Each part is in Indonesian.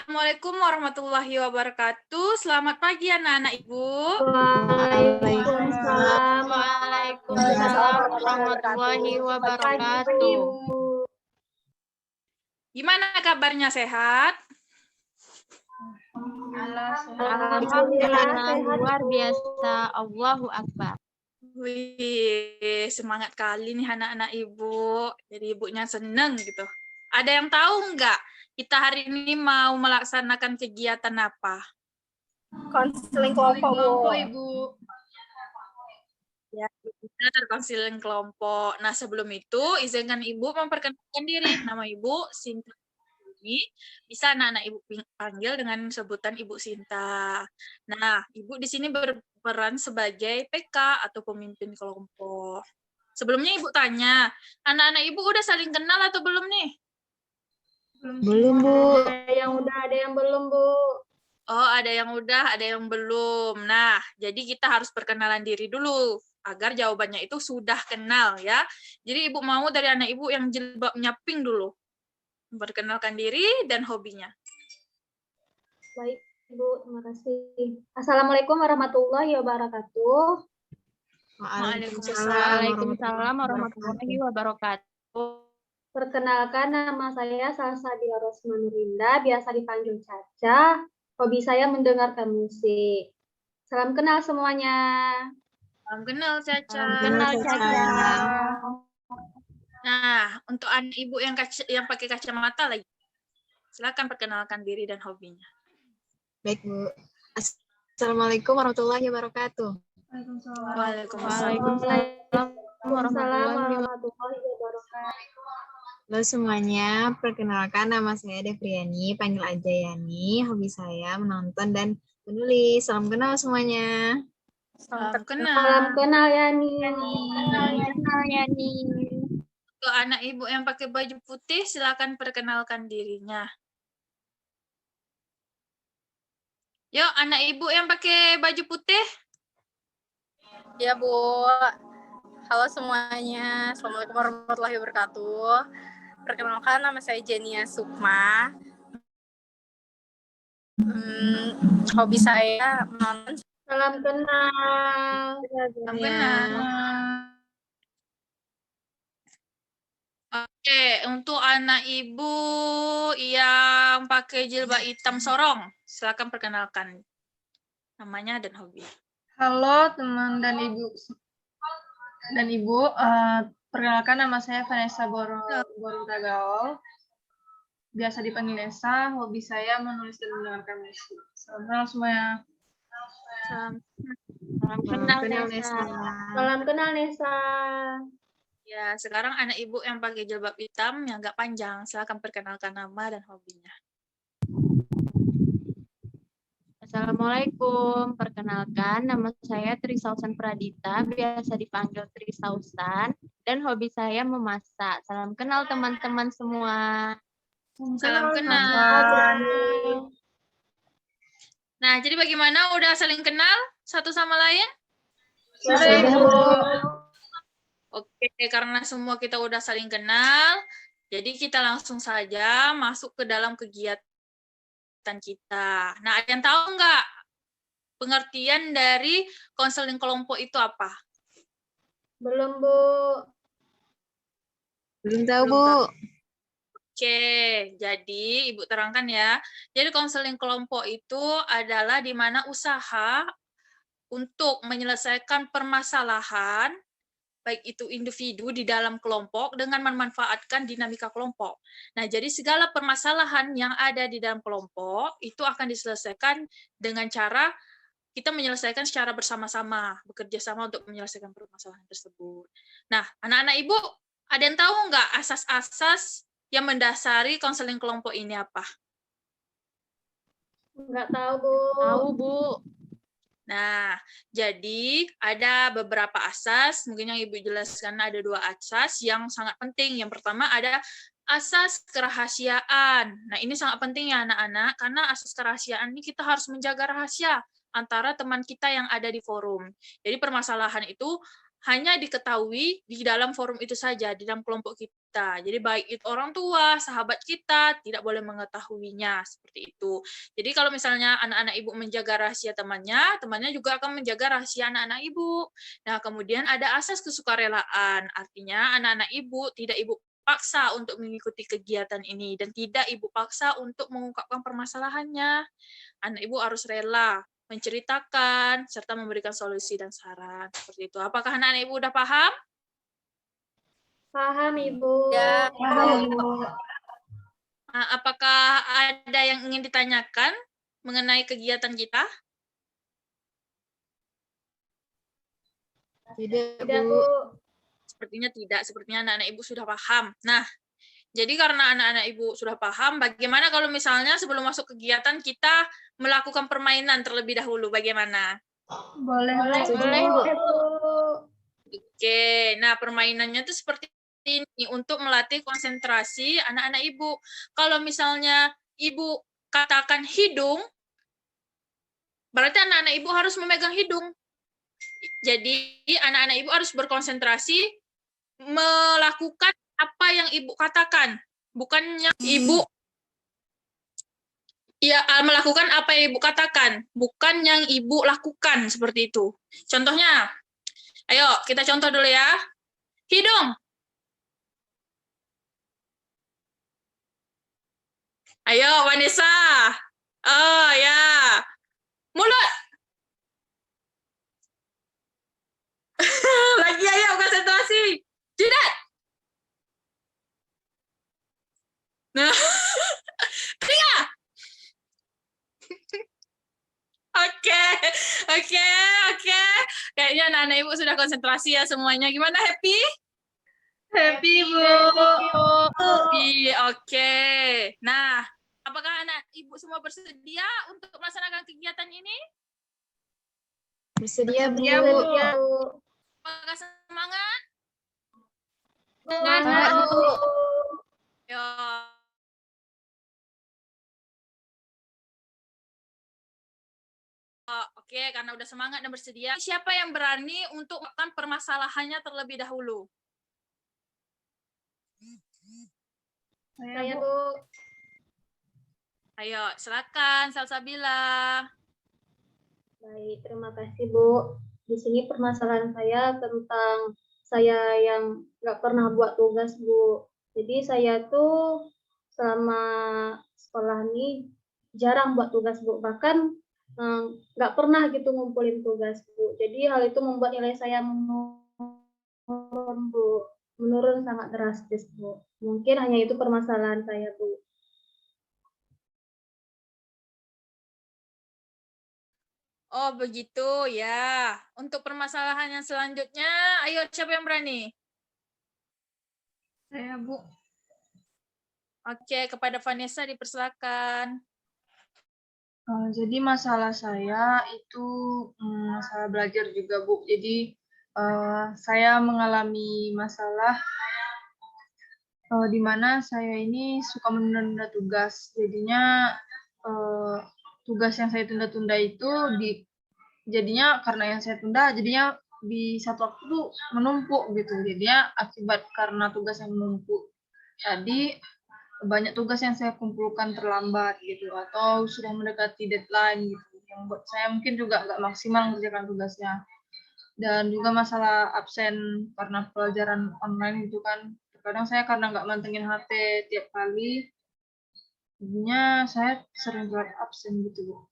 Assalamualaikum warahmatullahi wabarakatuh. Selamat pagi anak-anak Ibu. Waalaikumsalam. Waalaikumsalam warahmatullahi wabarakatuh. Gimana kabarnya, sehat? Alhamdulillah luar biasa. Allahu Akbar. Wih, semangat kali nih anak-anak Ibu. Jadi ibunya seneng gitu. Ada yang tahu nggak kita hari ini mau melaksanakan kegiatan apa? Konseling kelompok, Ibu. Ya, benar, konseling kelompok. Nah, sebelum itu, izinkan Ibu memperkenalkan diri. Nama Ibu Sinta. Bisa anak-anak Ibu panggil dengan sebutan Ibu Sinta. Nah, Ibu di sini berperan sebagai PK atau pemimpin kelompok. Sebelumnya Ibu tanya, anak-anak Ibu udah saling kenal atau belum nih? Belum, Bu. Ada yang udah, ada yang belum, Bu. Oh, ada yang udah, ada yang belum. Nah, jadi kita harus perkenalan diri dulu agar jawabannya itu sudah kenal ya. Jadi Ibu mau dari anak Ibu yang jilbabnya pink dulu. Memperkenalkan diri dan hobinya. Baik, Ibu, terima kasih. Assalamualaikum warahmatullahi wabarakatuh. Waalaikumsalam warahmatullahi wabarakatuh. Perkenalkan, nama saya Salsabila Rosmanurinda, biasa dipanggil Caca. Hobi saya mendengarkan musik. Salam kenal semuanya. Salam kenal, Caca. Kenal Caca. Nah, untuk anak Ibu yang pakai kacamata lagi, silakan perkenalkan diri dan hobinya. Baik, Bu. Assalamualaikum warahmatullahi wabarakatuh. Waalaikumsalam. Waalaikumsalam warahmatullahi wabarakatuh. Halo semuanya, perkenalkan nama saya Devriani, panggil aja Yani. Hobi saya menonton dan menulis. Salam kenal semuanya. Salam Salam kenal. kenal, Yani. Kenal Yani. Untuk anak Ibu yang pakai baju putih, silakan perkenalkan dirinya. Yuk, anak Ibu yang pakai baju putih. Ya, Bu. Halo semuanya. Assalamualaikum warahmatullahi wabarakatuh. Perkenalkan, nama saya Jenia Sukma. Hobi saya menonton. Salam kenal. Salam kenal. Oke, untuk anak Ibu yang pakai jilbab hitam sorong, silakan perkenalkan namanya dan hobi. Halo teman dan ibu, perkenalkan nama saya Vanessa Borutagaol, biasa dipanggil Nesa. Hobi saya menulis dan mendengarkan musik. Salam kenal semuanya. Salam kenal Kenal Nesa. Salam kenal, Nesa. Ya, sekarang anak Ibu yang pakai jilbab hitam yang agak panjang, silakan perkenalkan nama dan hobinya. Assalamualaikum. Perkenalkan, nama saya Trisausan Pradita, biasa dipanggil Trisausan, dan hobi saya memasak. Salam kenal teman-teman semua. Salam kenal. Nah, jadi bagaimana? Udah saling kenal satu sama lain? Sudah, Bu. Oke, karena semua kita udah saling kenal, jadi kita langsung saja masuk ke dalam kegiatan kita. Nah, ada yang tahu nggak pengertian dari konseling kelompok itu apa? Belum, Bu. Belum tahu, Belum Bu. tahu. Oke, jadi Ibu terangkan ya. Jadi konseling kelompok itu adalah di mana usaha untuk menyelesaikan permasalahan baik itu individu di dalam kelompok dengan memanfaatkan dinamika kelompok. Nah, jadi segala permasalahan yang ada di dalam kelompok itu akan diselesaikan dengan cara kita menyelesaikan secara bersama-sama, bekerja sama untuk menyelesaikan permasalahan tersebut. Nah, anak-anak Ibu, ada yang tahu nggak asas-asas yang mendasari konseling kelompok ini apa? Nggak tahu, Bu. Tahu, Bu. Nah, jadi ada beberapa asas, mungkin yang Ibu jelaskan ada 2 asas yang sangat penting. Yang pertama ada asas kerahasiaan. Nah, ini sangat penting ya anak-anak, karena asas kerahasiaan ini kita harus menjaga rahasia antara teman kita yang ada di forum. Jadi permasalahan itu hanya diketahui di dalam forum itu saja, di dalam kelompok kita. Jadi baik itu orang tua, sahabat kita, tidak boleh mengetahuinya, seperti itu. Jadi kalau misalnya anak-anak ibu menjaga rahasia temannya, temannya juga akan menjaga rahasia anak-anak ibu. Nah, kemudian ada asas kesukarelaan, artinya anak-anak ibu tidak ibu paksa untuk mengikuti kegiatan ini, dan tidak ibu paksa untuk mengungkapkan permasalahannya. Anak ibu harus rela menceritakan, serta memberikan solusi dan saran. Seperti itu. Apakah anak-anak ibu udah paham? Paham, Ibu. Ya, Nah, apakah ada yang ingin ditanyakan mengenai kegiatan kita? Tidak, Tidak, Bu. Bu. Sepertinya tidak, sepertinya anak-anak ibu sudah paham. Nah, jadi karena anak-anak ibu sudah paham, bagaimana kalau misalnya sebelum masuk kegiatan kita melakukan permainan terlebih dahulu, bagaimana? Boleh, Bu. Boleh, Bu. Oke, nah permainannya itu seperti ini untuk melatih konsentrasi anak-anak ibu. Kalau misalnya ibu katakan hidung, berarti anak-anak ibu harus memegang hidung. Jadi anak-anak ibu harus berkonsentrasi melakukan apa yang ibu katakan, bukan yang ibu melakukan apa yang ibu katakan, bukan yang ibu lakukan, seperti itu. Contohnya, ayo kita contoh dulu ya. Hidung. Ayo Vanessa. Oh ya. Mulut. Lagi ayo konsentrasi. Jidat. Nah. Telinga. Oke. Kayaknya anak-anak ibu sudah konsentrasi ya semuanya. Gimana, happy? Happy, Bu. Happy, oke. Nah, apakah anak ibu semua bersedia untuk melaksanakan kegiatan ini? Bersedia, Bu. Bersedia, Bu. Apakah semangat? Semangat, Bu. Yo. Oke, karena udah semangat dan bersedia, siapa yang berani untuk melakukan permasalahannya terlebih dahulu? Saya, Bu. Ayo, silakan, Salsabila. Baik, terima kasih, Bu. Di sini permasalahan saya tentang saya yang nggak pernah buat tugas, Bu. Jadi saya tuh selama sekolah ini jarang buat tugas, Bu. Bahkan nggak pernah gitu ngumpulin tugas, Bu. Jadi hal itu membuat nilai saya menurun, Bu. Menurun sangat drastis, Bu. Mungkin hanya itu permasalahan saya, Bu. Oh, begitu ya. Untuk permasalahan yang selanjutnya, ayo siapa yang berani? Saya, Bu. Oke, kepada Vanessa dipersilakan. Jadi masalah saya itu masalah belajar juga, Bu. Jadi saya mengalami masalah di mana saya ini suka menunda tugas. Jadinya tugas yang saya tunda-tunda itu jadinya karena yang saya tunda jadinya di satu waktu tuh menumpuk gitu. Jadinya akibat karena tugas yang menumpuk. Jadi banyak tugas yang saya kumpulkan terlambat gitu atau sudah mendekati deadline gitu yang buat saya mungkin juga nggak maksimal mengerjakan tugasnya. Dan juga masalah absen karena pelajaran online itu kan terkadang saya karena nggak mantengin HP tiap kali jadinya saya sering telat absen gitu, Bu.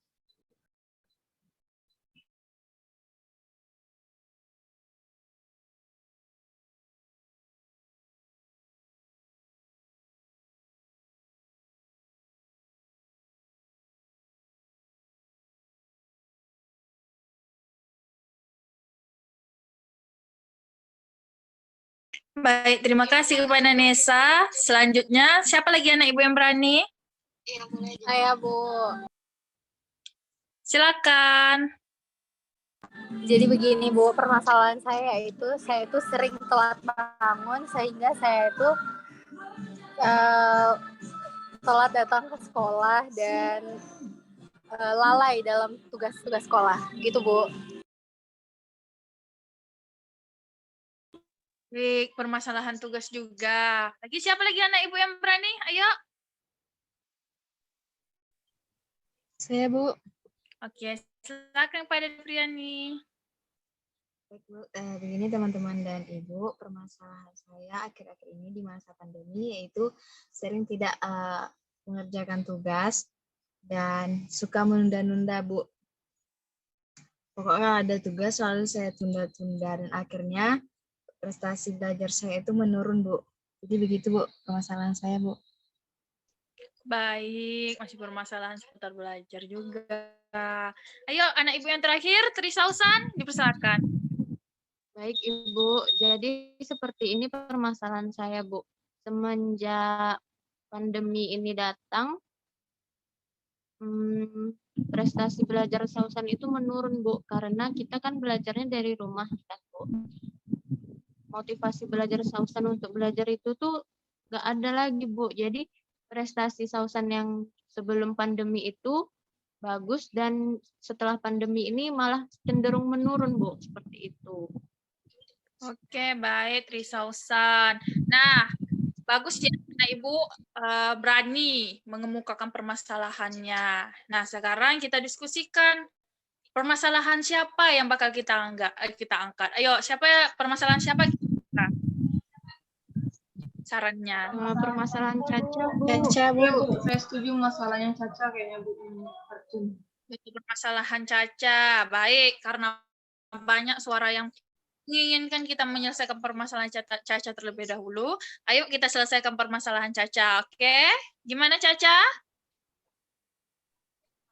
Baik, terima kasih kepada Nesa. Selanjutnya, siapa lagi anak ibu yang berani? Saya, Bu. Silakan. Jadi begini, Bu, permasalahan saya itu sering telat bangun sehingga saya itu telat datang ke sekolah dan lalai dalam tugas-tugas sekolah. Gitu, Bu. Baik, permasalahan tugas juga. Lagi siapa lagi anak ibu yang berani? Ayo. Saya, Bu. Oke, silakan pada Priani. Baik, Bu. Begini teman-teman dan Ibu, permasalahan saya akhir-akhir ini di masa pandemi yaitu sering tidak mengerjakan tugas dan suka menunda-nunda, Bu. Pokoknya ada tugas selalu saya tunda-tunda dan akhirnya prestasi belajar saya itu menurun, Bu. Jadi begitu, Bu, permasalahan saya, Bu. Baik, masih permasalahan seputar belajar juga. Ayo, anak ibu yang terakhir, Trisausan, dipersilakan. Baik, Ibu. Jadi seperti ini permasalahan saya, Bu. Semenjak pandemi ini datang, prestasi belajar Sausan itu menurun, Bu. Karena kita kan belajarnya dari rumah, kan, Bu. Motivasi belajar Sausan untuk belajar itu tuh nggak ada lagi, Bu. Jadi prestasi Sausan yang sebelum pandemi itu bagus dan setelah pandemi ini malah cenderung menurun, Bu. Seperti itu. Oke, baik, Trisausan. Nah, bagus ya, anak ibu berani mengemukakan permasalahannya. Nah, sekarang kita diskusikan permasalahan siapa yang bakal kita angkat. Ayo, permasalahan siapa? Sarannya. Permasalahan Caca, Bu. Caca, Bu. Iya, Bu. Saya setuju masalahnya Caca kayaknya, Bu. Jadi permasalahan Caca, baik, karena banyak suara yang menginginkan kita menyelesaikan permasalahan Caca terlebih dahulu. Ayo kita selesaikan permasalahan Caca, oke? Gimana Caca?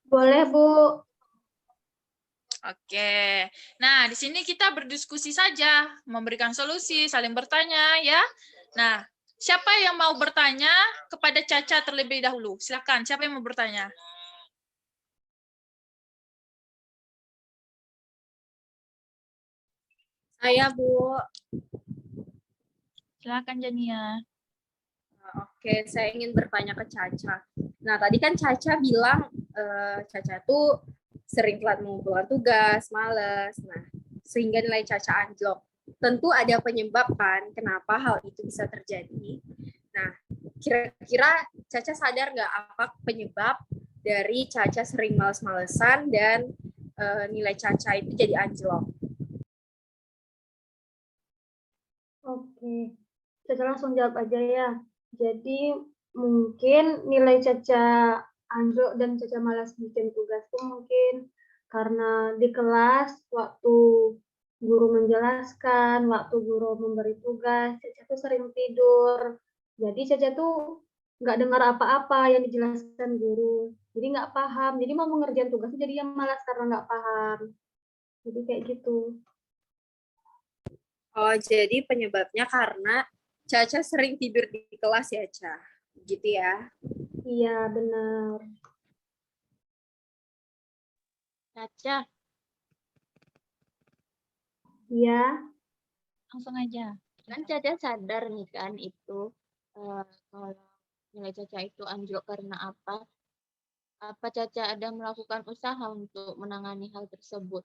Boleh, Bu. Oke. Nah, di sini kita berdiskusi saja, memberikan solusi, saling bertanya, ya. Nah, siapa yang mau bertanya kepada Caca terlebih dahulu? Silakan, siapa yang mau bertanya? Saya, Bu. Silakan Jania. Oke, saya ingin bertanya ke Caca. Nah, tadi kan Caca bilang Caca tuh sering telat mengumpulkan tugas, males. Nah, sehingga nilai Caca anjlok. Tentu ada penyebab kan kenapa hal itu bisa terjadi. Nah, kira-kira Caca sadar nggak apa penyebab dari Caca sering males-malesan dan nilai Caca itu jadi anjlok? Oke, Caca langsung jawab aja ya. Jadi mungkin nilai Caca anjlok dan Caca malas bikin tugas itu mungkin karena di kelas waktu guru menjelaskan, waktu guru memberi tugas, Caca tuh sering tidur. Jadi Caca tuh nggak dengar apa-apa yang dijelaskan guru. Jadi nggak paham. Jadi mau mengerjakan tugasnya jadi yang malas karena nggak paham. Jadi kayak gitu. Oh, jadi penyebabnya karena Caca sering tidur di kelas ya, Ca? Gitu ya? Iya, benar. Caca, Iya. Langsung aja. kan Caca sadar nih kan itu kalau nilai Caca itu anjlok karena apa? Apa Caca ada melakukan usaha untuk menangani hal tersebut?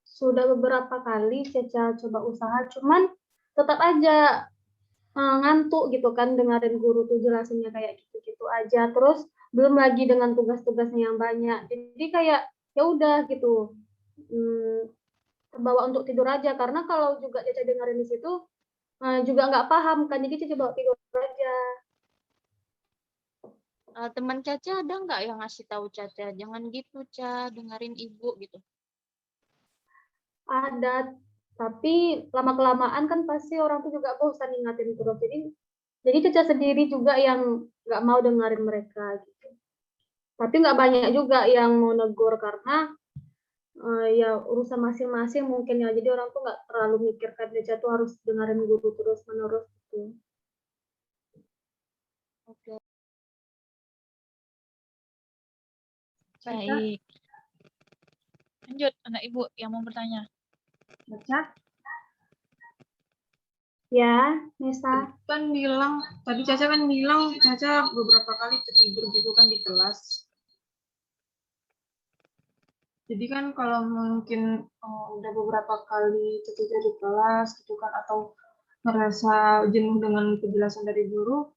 Sudah beberapa kali Caca coba usaha, cuman tetap aja ngantuk gitu kan dengerin guru tuh jelasinnya kayak gitu-gitu aja. Terus belum lagi dengan tugas-tugasnya yang banyak. Jadi kayak ya udah gitu. Terbawa untuk tidur aja karena kalau juga Caca dengerin di situ juga nggak paham kan. Jadi Caca bawa tidur aja. Teman Caca ada nggak yang ngasih tahu Caca, jangan gitu Ca, dengerin ibu gitu? Ada, tapi lama-kelamaan kan pasti orang tuh juga bosan ingatin terus. Jadi Caca sendiri juga yang nggak mau dengerin mereka gitu. Tapi nggak banyak juga yang mau negur karena ya urusan masing-masing mungkin ya. Jadi orang tuh nggak terlalu mikirkan Caca tuh harus dengerin guru terus-menerus gitu. Oke. Baik. Lanjut, anak ibu yang mau bertanya. Caca? Ya, Nesa. Tadi Caca kan bilang Caca beberapa kali tertidur gitu kan di kelas. Jadi kan kalau mungkin udah beberapa kali tertidur di kelas gitu kan, atau merasa jenuh dengan penjelasan dari guru,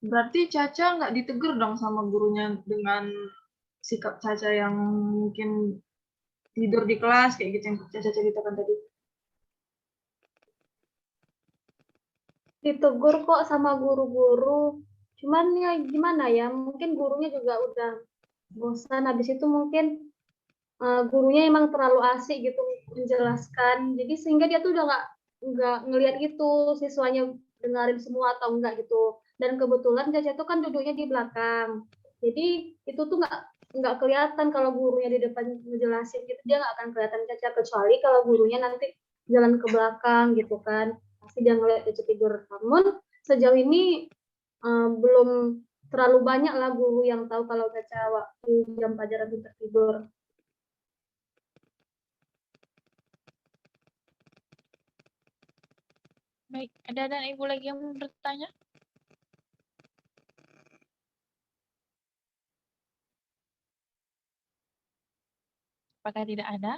berarti Caca nggak ditegur dong sama gurunya dengan sikap Caca yang mungkin tidur di kelas kayak gitu yang Caca ceritakan tadi. Ditegur kok sama guru-guru. Cuman ya gimana ya, mungkin gurunya juga udah bosan. Habis itu mungkin gurunya emang terlalu asik gitu menjelaskan. Jadi sehingga dia tuh udah nggak ngelihat itu siswanya dengerin semua atau enggak gitu. Dan kebetulan Caca tuh kan duduknya di belakang. Jadi itu tuh nggak kelihatan kalau gurunya di depan ngejelasin gitu, dia nggak akan kelihatan Caca, kecuali kalau gurunya nanti jalan ke belakang gitu kan, pasti dia ngeliat Caca tidur. Namun sejauh ini belum terlalu banyak lah guru yang tahu kalau Caca waktu jam pelajaran itu tertidur. Baik, ada ibu lagi yang mau bertanya? Apakah tidak ada?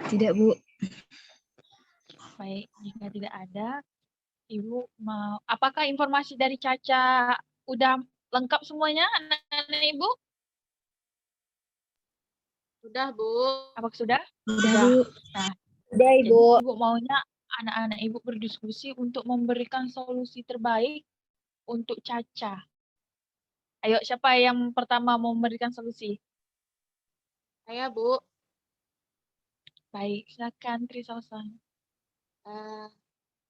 Tidak, Bu. Baik, jika tidak ada, Ibu mau, apakah informasi dari Caca udah lengkap semuanya, anak-anak Ibu? Sudah, Bu. Apakah sudah? Udah, Bu. Nah, Udah, jadi Ibu. Ibu maunya anak-anak Ibu berdiskusi untuk memberikan solusi terbaik untuk Caca. Ayo, siapa yang pertama mau memberikan solusi? Saya, Bu. Baik, silakan Trisausan.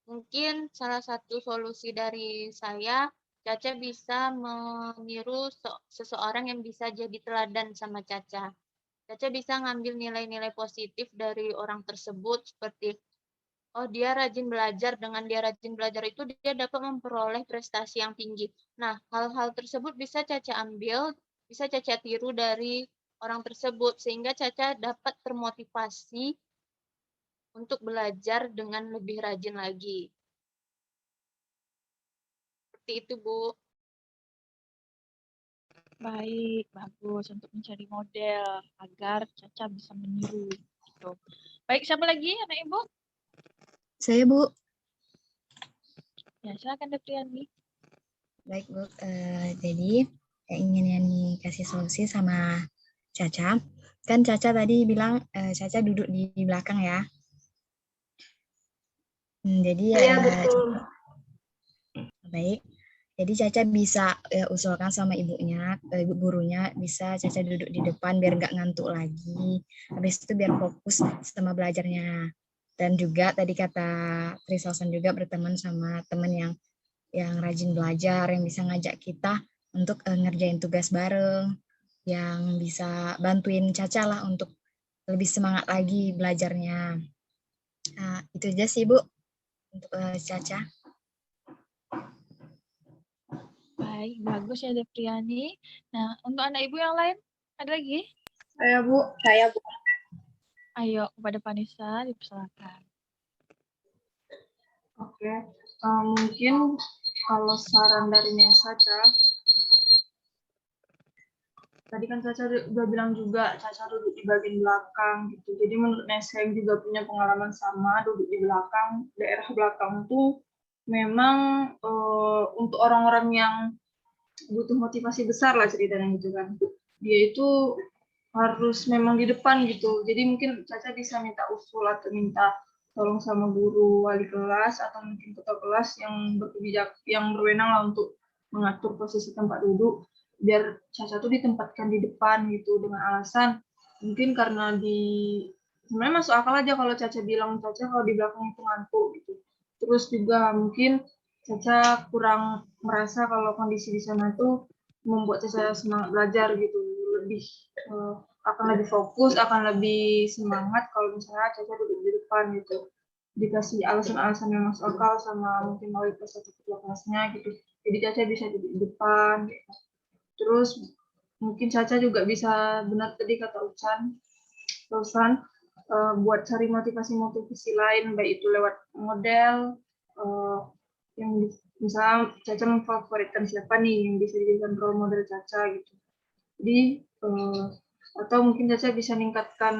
Mungkin salah satu solusi dari saya, Caca bisa meniru seseorang yang bisa jadi teladan sama Caca. Caca bisa ngambil nilai-nilai positif dari orang tersebut, seperti, oh dia rajin belajar, dengan dia rajin belajar itu dia dapat memperoleh prestasi yang tinggi. Nah, hal-hal tersebut bisa Caca ambil, bisa Caca tiru dari orang tersebut, sehingga Caca dapat termotivasi untuk belajar dengan lebih rajin lagi. Seperti itu, Bu. Baik, bagus untuk mencari model agar Caca bisa meniru. Gitu. Baik, siapa lagi anak Ibu? Saya, Bu. Ya, silakan Depriani. Baik, Bu. Jadi yang ingin Yani kasih solusi sama Caca. Kan Caca tadi bilang Caca duduk di belakang ya. Jadi Ya, betul. baik. Jadi Caca bisa usulkan sama ibunya, ibu gurunya, bisa Caca duduk di depan biar nggak ngantuk lagi. Habis itu biar fokus sama belajarnya. Dan juga tadi kata Trisalsan juga berteman sama teman yang rajin belajar, yang bisa ngajak kita untuk ngerjain tugas bareng, yang bisa bantuin Caca lah untuk lebih semangat lagi belajarnya. Nah, itu aja sih, Bu, untuk Caca. Baik, bagus ya Depriani. Nah, untuk anak Ibu yang lain, ada lagi? Saya, Bu. Saya, Bu. Ayo, kepada Vanessa, dipersilakan. Oke, mungkin kalau saran dari Caca, tadi kan Caca udah bilang juga Caca duduk di bagian belakang gitu. Jadi menurut Nesa yang juga punya pengalaman sama duduk di belakang, daerah belakang tuh memang untuk orang-orang yang butuh motivasi besar lah ceritanya gitu kan. Dia itu harus memang di depan gitu. Jadi mungkin Caca bisa minta usul atau minta tolong sama guru wali kelas atau mungkin ketua kelas yang berwenang lah untuk mengatur posisi tempat duduk biar Caca tuh ditempatkan di depan gitu, dengan alasan mungkin karena sebenarnya masuk akal aja kalau Caca bilang Caca kalau di belakang itu ngantuk gitu. Terus juga mungkin Caca kurang merasa kalau kondisi di sana tuh membuat Caca semangat belajar gitu, lebih akan lebih fokus, akan lebih semangat kalau misalnya Caca duduk di depan gitu. Dikasih alasan-alasan yang masuk akal sama mungkin wali kelas atau ketua kelasnya gitu. Jadi Caca bisa duduk di depan. Gitu. Terus mungkin Caca juga bisa, benar tadi kata Ucan, buat cari motivasi-motivasi lain, baik itu lewat model yang misalnya Caca memfavoritkan siapa nih yang bisa dijadikan role model Caca gitu. Jadi atau mungkin Caca bisa meningkatkan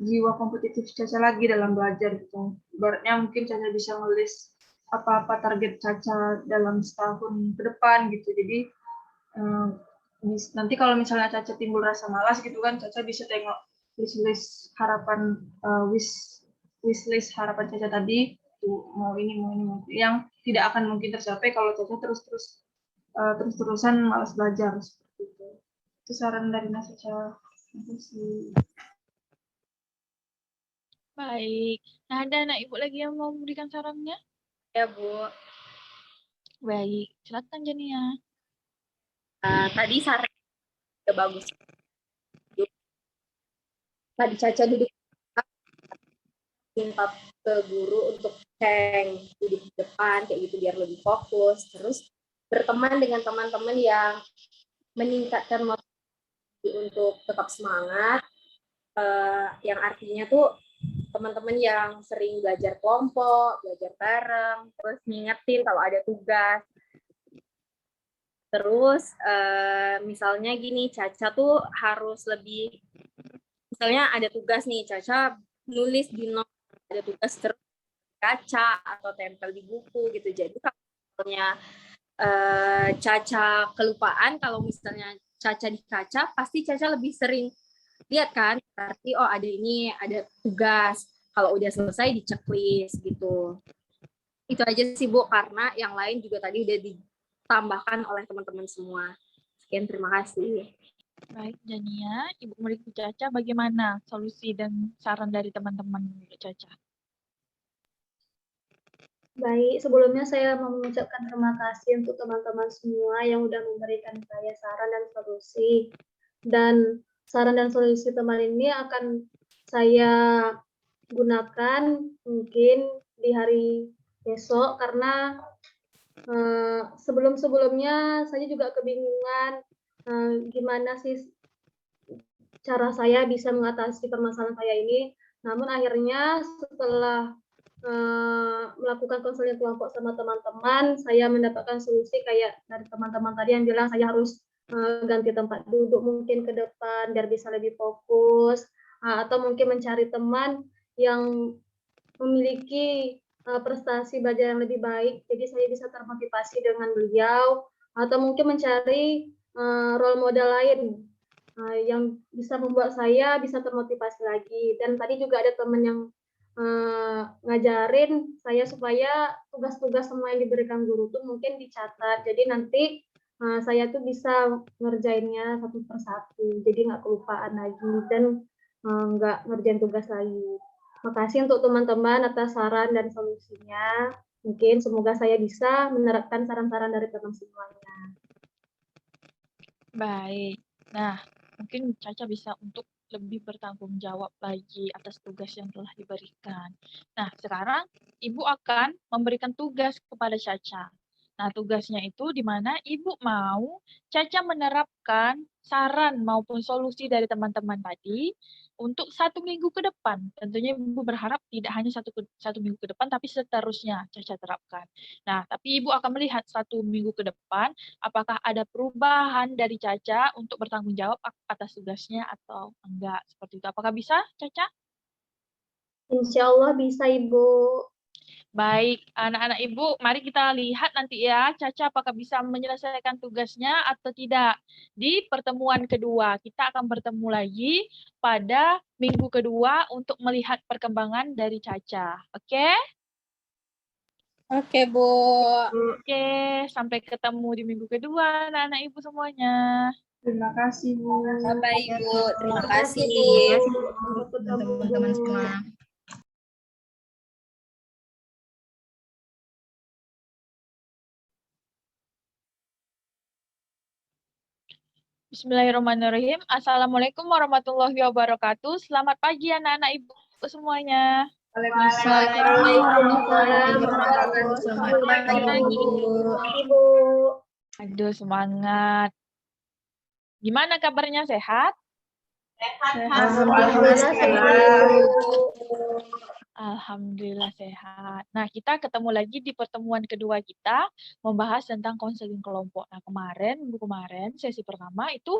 jiwa kompetitif Caca lagi dalam belajar gitu. Ibaratnya mungkin Caca bisa ngelis apa-apa target Caca dalam setahun ke depan gitu. Jadi nanti kalau misalnya Caca timbul rasa malas gitu kan, Caca bisa tengok list harapan wishlist harapan Caca tadi tuh, mau ini yang tidak akan mungkin tercapai kalau Caca terus-terusan malas belajar seperti itu. Itu saran dari Caca. Terima kasih. Baik. Nah, ada anak ibu lagi yang mau memberikan sarannya? Ya, Bu. Baik, silakan Jania. Tadi saran udah bagus. Tadi Caca duduk minta ke guru untuk ceng duduk di depan kayak gitu biar lebih fokus, terus berteman dengan teman-teman yang meningkatkan motivasi untuk tetap semangat, yang artinya tuh teman-teman yang sering belajar kelompok, belajar bareng, terus ngingetin kalau ada tugas. Terus misalnya gini, Caca tuh harus lebih, misalnya ada tugas nih, Caca nulis di note, ada tugas terus kaca atau tempel di buku gitu. Jadi kalau misalnya Caca kelupaan, kalau misalnya Caca di kaca, pasti Caca lebih sering lihat kan, berarti oh ada ini, ada tugas. Kalau udah selesai di checklist gitu. Itu aja sih Bu, karena yang lain juga tadi udah ditambahkan oleh teman-teman semua. Sekian, terima kasih. Baik, Jania, Ibu murid Caca, bagaimana solusi dan saran dari teman-teman Caca? Baik, sebelumnya saya mau mengucapkan terima kasih untuk teman-teman semua yang sudah memberikan saya saran dan solusi. Dan saran dan solusi teman ini akan saya gunakan mungkin di hari besok, karena sebelum-sebelumnya saya juga kebingungan gimana sih cara saya bisa mengatasi permasalahan saya ini. Namun akhirnya setelah melakukan konseling kelompok sama teman-teman, saya mendapatkan solusi kayak dari teman-teman tadi yang bilang saya harus ganti tempat duduk mungkin ke depan biar bisa lebih fokus, atau mungkin mencari teman yang memiliki prestasi belajar yang lebih baik, jadi saya bisa termotivasi dengan beliau, atau mungkin mencari role model lain yang bisa membuat saya bisa termotivasi lagi. Dan tadi juga ada teman yang ngajarin saya supaya tugas-tugas semua yang diberikan guru tuh mungkin dicatat. Jadi nanti saya tuh bisa ngerjainnya satu persatu. Jadi nggak kelupaan lagi dan nggak ngerjain tugas lagi. Makasih untuk teman-teman atas saran dan solusinya. Mungkin semoga saya bisa menerapkan saran-saran dari teman semuanya. Baik. Nah, mungkin Caca bisa untuk lebih bertanggung jawab lagi atas tugas yang telah diberikan. Nah, sekarang Ibu akan memberikan tugas kepada Caca. Nah, tugasnya itu di mana Ibu mau Caca menerapkan saran maupun solusi dari teman-teman tadi untuk 1 minggu ke depan. Tentunya Ibu berharap tidak hanya satu minggu ke depan, tapi seterusnya Caca terapkan. Nah, tapi Ibu akan melihat 1 minggu ke depan, apakah ada perubahan dari Caca untuk bertanggung jawab atas tugasnya atau enggak. Seperti itu. Apakah bisa, Caca? Insya Allah bisa, Ibu. Baik, anak-anak Ibu, mari kita lihat nanti ya, Caca apakah bisa menyelesaikan tugasnya atau tidak. Di pertemuan kedua, kita akan bertemu lagi pada minggu kedua untuk melihat perkembangan dari Caca. Oke? Oke, Bu. Oke, sampai ketemu di minggu kedua, anak-anak Ibu semuanya. Terima kasih, Bu. Bye, Ibu. Terima kasih. Teman-teman semua. Bismillahirrahmanirrahim. Assalamualaikum warahmatullahi wabarakatuh. Selamat pagi anak-anak Ibu semuanya. Selamat pagi, Ibu. Aduh, semangat. Gimana kabarnya, sehat? Alhamdulillah, sehat, Ibu. Alhamdulillah. Alhamdulillah sehat. Nah, kita ketemu lagi di pertemuan kedua kita membahas tentang konseling kelompok. Nah, minggu kemarin, sesi pertama itu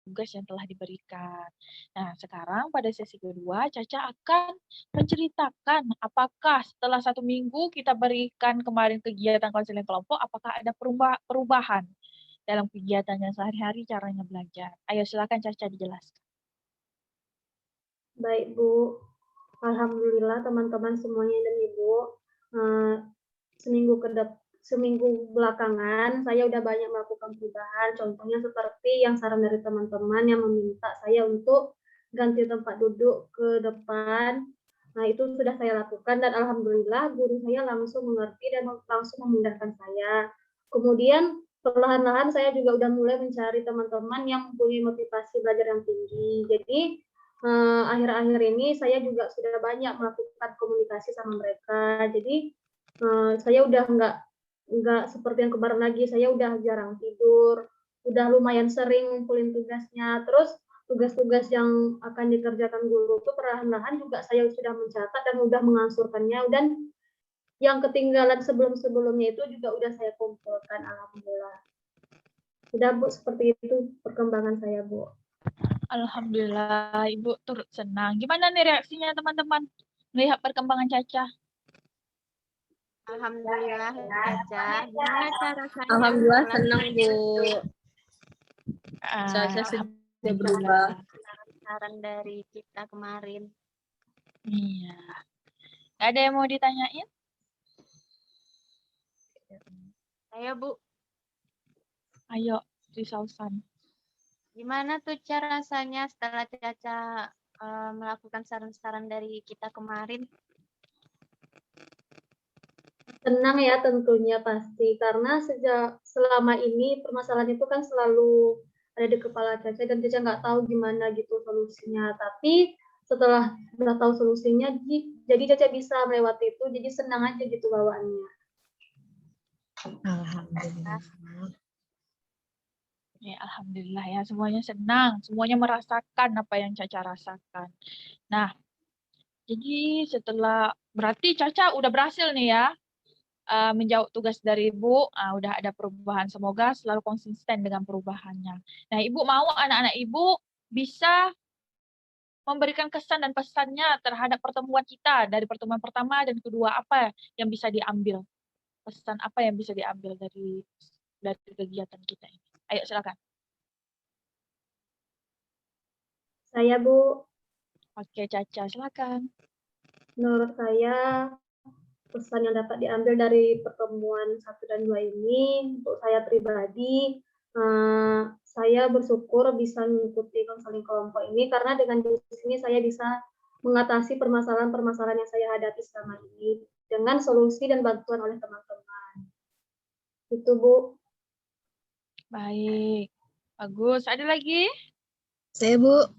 tugas yang telah diberikan. Nah, sekarang pada sesi kedua, Caca akan menceritakan apakah setelah 1 minggu kita berikan kemarin kegiatan konseling kelompok, apakah ada perubahan dalam kegiatannya sehari-hari caranya belajar. Ayo silakan Caca dijelaskan. Baik, Bu. Alhamdulillah teman-teman semuanya dan Ibu, seminggu belakangan saya udah banyak melakukan perubahan. Contohnya seperti yang saran dari teman-teman yang meminta saya untuk ganti tempat duduk ke depan. Nah, itu sudah saya lakukan dan alhamdulillah guru saya langsung mengerti dan langsung memindahkan saya. Kemudian perlahan-lahan saya juga udah mulai mencari teman-teman yang mempunyai motivasi belajar yang tinggi. Jadi akhir-akhir ini saya juga sudah banyak melakukan komunikasi sama mereka. Jadi saya udah nggak seperti yang kemarin lagi. Saya udah jarang tidur, udah lumayan sering ngumpulin tugasnya. Terus tugas-tugas yang akan dikerjakan guru itu perlahan-lahan juga saya sudah mencatat dan udah mengansurkannya. Dan yang ketinggalan sebelum-sebelumnya itu juga udah saya kumpulkan. Alhamdulillah. Sudah Bu, seperti itu perkembangan saya Bu. Alhamdulillah, Ibu turut senang. Gimana nih reaksinya teman-teman melihat perkembangan Caca? Alhamdulillah Caca. Gimana cara saya? Alhamdulillah senang, Bu. Caca sudah Alhamdulillah. berubah. Saran dari kita kemarin. Iya. Ada yang mau ditanyain? Saya Bu, Ayo, Sausan. gimana tuh cara rasanya setelah Caca melakukan saran-saran dari kita kemarin? Tenang ya tentunya pasti, karena selama ini permasalahan itu kan selalu ada di kepala Caca dan Caca nggak tahu gimana gitu solusinya. Tapi setelah udah tahu solusinya, jadi Caca bisa melewati itu, jadi senang aja gitu bawaannya. Alhamdulillah. Ya, alhamdulillah ya, semuanya senang, semuanya merasakan apa yang Caca rasakan. Nah, jadi setelah berarti Caca udah berhasil nih ya menjawab tugas dari Ibu, udah ada perubahan. Semoga selalu konsisten dengan perubahannya. Nah, Ibu mau anak-anak Ibu bisa memberikan kesan dan pesannya terhadap pertemuan kita dari pertemuan pertama dan kedua, apa yang bisa diambil? Pesan apa yang bisa diambil dari kegiatan kita ini? Ayo silakan. Saya Bu, Oke, Caca silakan. menurut saya pesan yang dapat diambil dari pertemuan 1 dan 2 ini, untuk saya pribadi, saya bersyukur bisa mengikuti konseling kelompok ini karena dengan di sini saya bisa mengatasi permasalahan-permasalahan yang saya hadapi selama ini dengan solusi dan bantuan oleh teman-teman. Itu Bu. Baik, bagus. Ada lagi? Saya Bu,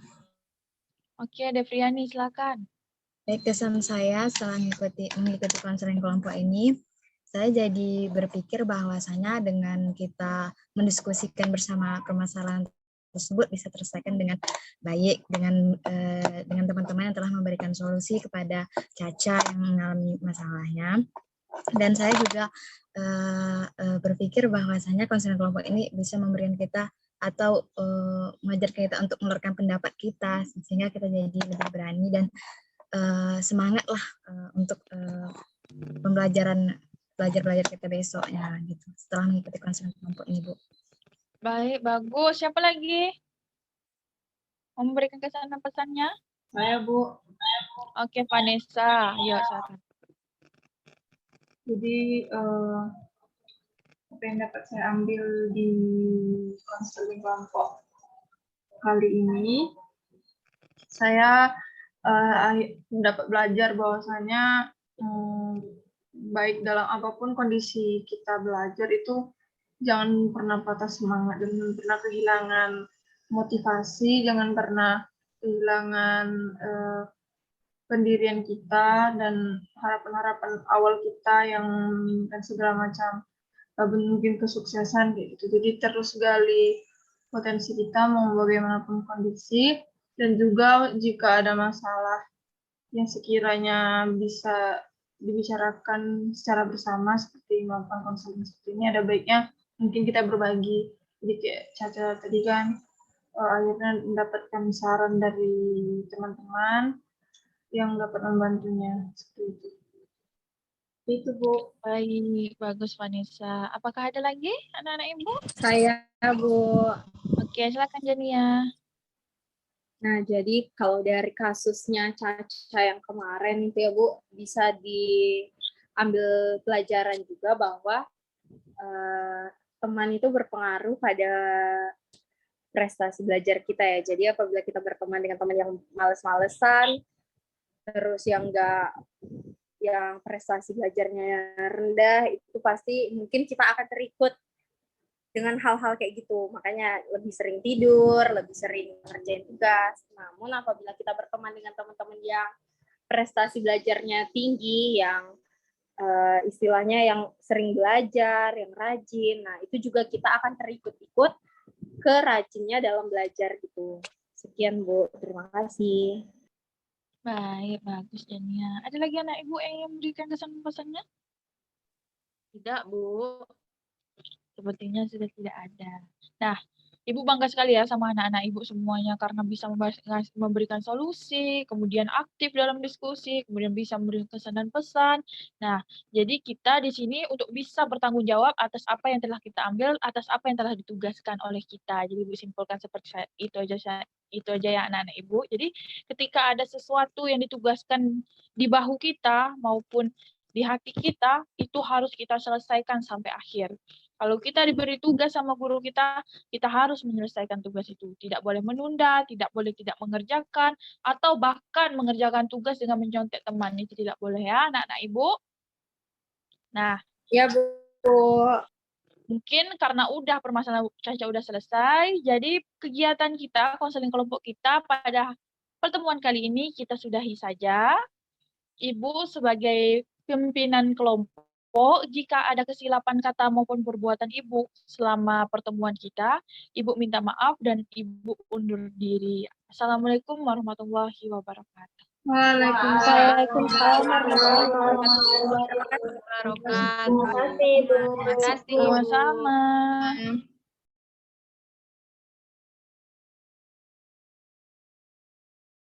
Oke, Devriani silakan. baik kesan saya setelah mengikuti konseling kelompok ini, saya jadi berpikir bahwasanya dengan kita mendiskusikan bersama permasalahan tersebut bisa terselesaikan dengan baik dengan teman-teman yang telah memberikan solusi kepada Caca yang mengalami masalahnya. Dan saya juga berpikir bahwasanya konseling kelompok ini bisa memberikan kita atau mengajarkan kita untuk mengeluarkan pendapat kita sehingga kita jadi lebih berani dan semangat lah untuk belajar kita besoknya gitu setelah mengikuti konseling kelompok ini Bu. Baik, bagus. Siapa lagi? Mau memberikan kesan dan pesannya? Saya Bu. Oke, Vanessa. Ayo silakan. Jadi apa yang dapat saya ambil di konseling kelompok kali ini, saya dapat belajar bahwasanya baik dalam apapun kondisi kita belajar itu jangan pernah patah semangat, jangan pernah kehilangan motivasi, jangan pernah kehilangan pendirian kita dan harapan-harapan awal kita yang menginginkan segala macam mungkin kesuksesan gitu. Jadi terus gali potensi kita mau bagaimanapun kondisi, dan juga jika ada masalah yang sekiranya bisa dibicarakan secara bersama seperti melakukan konseling seperti ini, ada baiknya mungkin kita berbagi. Jadi kayak Caca tadi kan akhirnya mendapatkan saran dari teman-teman yang dapat membantunya seperti itu. Itu Bu. Baik, bagus Vanessa. Apakah ada lagi anak-anak ibu? Saya, Bu. Oke, silakan Jania. Nah, jadi kalau dari kasusnya Caca yang kemarin itu ya Bu, bisa diambil pelajaran juga bahwa teman itu berpengaruh pada prestasi belajar kita ya. Jadi apabila kita berteman dengan teman yang males-malesan, terus yang prestasi belajarnya rendah, itu pasti mungkin kita akan terikut dengan hal-hal kayak gitu. Makanya lebih sering tidur, lebih sering ngerjain tugas. Namun apabila kita berteman dengan teman-teman yang prestasi belajarnya tinggi, yang istilahnya yang sering belajar, yang rajin, nah itu juga kita akan terikut-ikut ke rajinnya dalam belajar gitu. Sekian Bu, terima kasih. Baik, bagus Jania. Ada lagi anak ibu yang memberikan kesan-pesannya? Tidak, Bu. Sepertinya sudah tidak ada. Nah, Ibu bangga sekali ya sama anak-anak Ibu semuanya karena bisa memberikan solusi, kemudian aktif dalam diskusi, kemudian bisa memberikan kesan dan pesan. Nah, jadi kita di sini untuk bisa bertanggung jawab atas apa yang telah kita ambil, atas apa yang telah ditugaskan oleh kita. Jadi Ibu simpulkan seperti itu aja ya anak-anak Ibu. Jadi ketika ada sesuatu yang ditugaskan di bahu kita maupun di hati kita, itu harus kita selesaikan sampai akhir. Kalau kita diberi tugas sama guru kita harus menyelesaikan tugas itu. Tidak boleh menunda, tidak boleh tidak mengerjakan, atau bahkan mengerjakan tugas dengan mencontek teman. Itu tidak boleh ya, anak-anak Ibu. Nah, ya Bu. Mungkin karena permasalahan Caca udah selesai, jadi kegiatan kita, konseling kelompok kita pada pertemuan kali ini kita sudahi saja. Ibu sebagai pimpinan kelompok, jika ada kesilapan kata maupun perbuatan Ibu selama pertemuan kita, Ibu minta maaf dan Ibu undur diri. Assalamualaikum warahmatullahi wabarakatuh. Waalaikumsalam. Terima kasih, Bu. Terima kasih, Bu. Terima kasih, Ibu. Sama-sama.